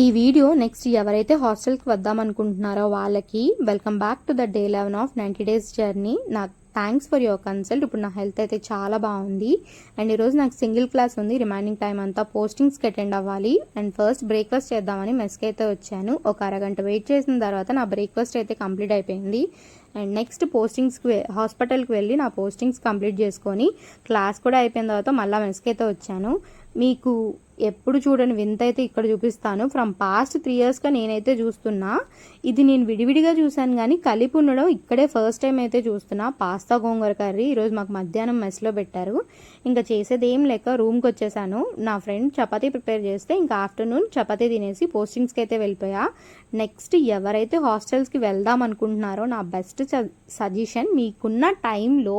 ఈ video next ఎవరైతే హాస్టల్కి వద్దాం అనుకుంటున్నారో వాళ్ళకి welcome back to the day 11 of 90 days journey. నాకు థ్యాంక్స్ ఫర్ యువర్ కన్సల్ట్. ఇప్పుడు నా హెల్త్ అయితే చాలా బాగుంది అండ్ ఈరోజు నాకు సింగిల్ క్లాస్ ఉంది. రిమైనింగ్ టైం అంతా పోస్టింగ్స్కి అటెండ్ అవ్వాలి అండ్ ఫస్ట్ బ్రేక్ఫాస్ట్ చేద్దామని మెస్కి అయితే వచ్చాను. ఒక అరగంట వెయిట్ చేసిన తర్వాత నా బ్రేక్ఫాస్ట్ అయితే కంప్లీట్ అయిపోయింది అండ్ నెక్స్ట్ పోస్టింగ్స్కి హాస్పిటల్కి వెళ్ళి నా పోస్టింగ్స్ కంప్లీట్ చేసుకొని క్లాస్ కూడా అయిపోయిన తర్వాత మళ్ళీ మెస్కి అయితే వచ్చాను. మీకు ఎప్పుడు చూడని వింత అయితే ఇక్కడ చూపిస్తాను. ఫ్రమ్ పాస్ట్ 3 ఇయర్స్గా నేనైతే చూస్తున్నా. ఇది నేను విడివిడిగా చూశాను కానీ కలిపి ఉండడం ఇక్కడే ఫస్ట్ టైం అయితే చూస్తున్నా. పాస్తా గోంగూర కర్రీ ఈరోజు మాకు మధ్యాహ్నం మెస్లో పెట్టారు. ఇంకా చేసేది ఏం లేక రూమ్కి వచ్చేసాను. నా ఫ్రెండ్ చపాతీ ప్రిపేర్ చేస్తే ఇంకా ఆఫ్టర్నూన్ చపాతీ తినేసి పోస్టింగ్స్కి అయితే వెళ్ళిపోయా. నెక్స్ట్ ఎవరైతే హాస్టల్స్కి వెళ్దాం అనుకుంటున్నారో నా బెస్ట్ సజెషన్, మీకున్న టైంలో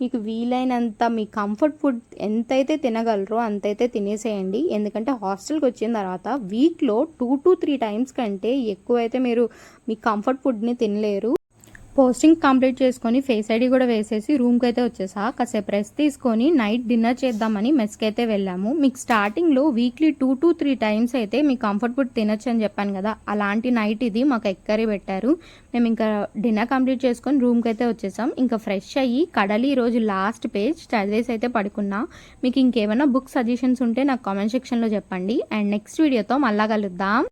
మీకు వీలైనంత మీ కంఫర్ట్ ఫుడ్ ఎంతైతే తినగలరో అంతైతే తినేసేయండి. ఎందుకంటే హాస్టల్కి వచ్చిన తర్వాత వీక్లో 2 to 3 టైమ్స్ కంటే ఎక్కువైతే మీరు మీ కంఫర్ట్ ఫుడ్ని తినలేరు. పోస్టింగ్ కంప్లీట్ చేసుకొని ఫేస్ ఐడి కూడా వేసేసి రూమ్కి అయితే వచ్చేసా. కాసేపు రెస్ట్ తీసుకొని నైట్ డిన్నర్ చేద్దామని మెస్కి అయితే వెళ్ళాము. మీకు స్టార్టింగ్లో వీక్లీ 2 to 3 టైమ్స్ అయితే మీ కంఫర్ట్ ఫుడ్ తినొచ్చు అని చెప్పాను కదా, అలాంటి నైట్ ఇది మాకు ఎగ్ కర్రీ పెట్టారు. మేము ఇంకా డిన్నర్ కంప్లీట్ చేసుకొని రూమ్కి అయితే వచ్చేసాం. ఇంకా ఫ్రెష్ అయ్యి కడలి ఈరోజు లాస్ట్ పేజ్ చదివేసి అయితే పడుకున్నా. మీకు ఇంకేమైనా బుక్ సజెషన్స్ ఉంటే నాకు కామెంట్ సెక్షన్లో చెప్పండి అండ్ నెక్స్ట్ వీడియోతో మళ్ళా కలుద్దాం.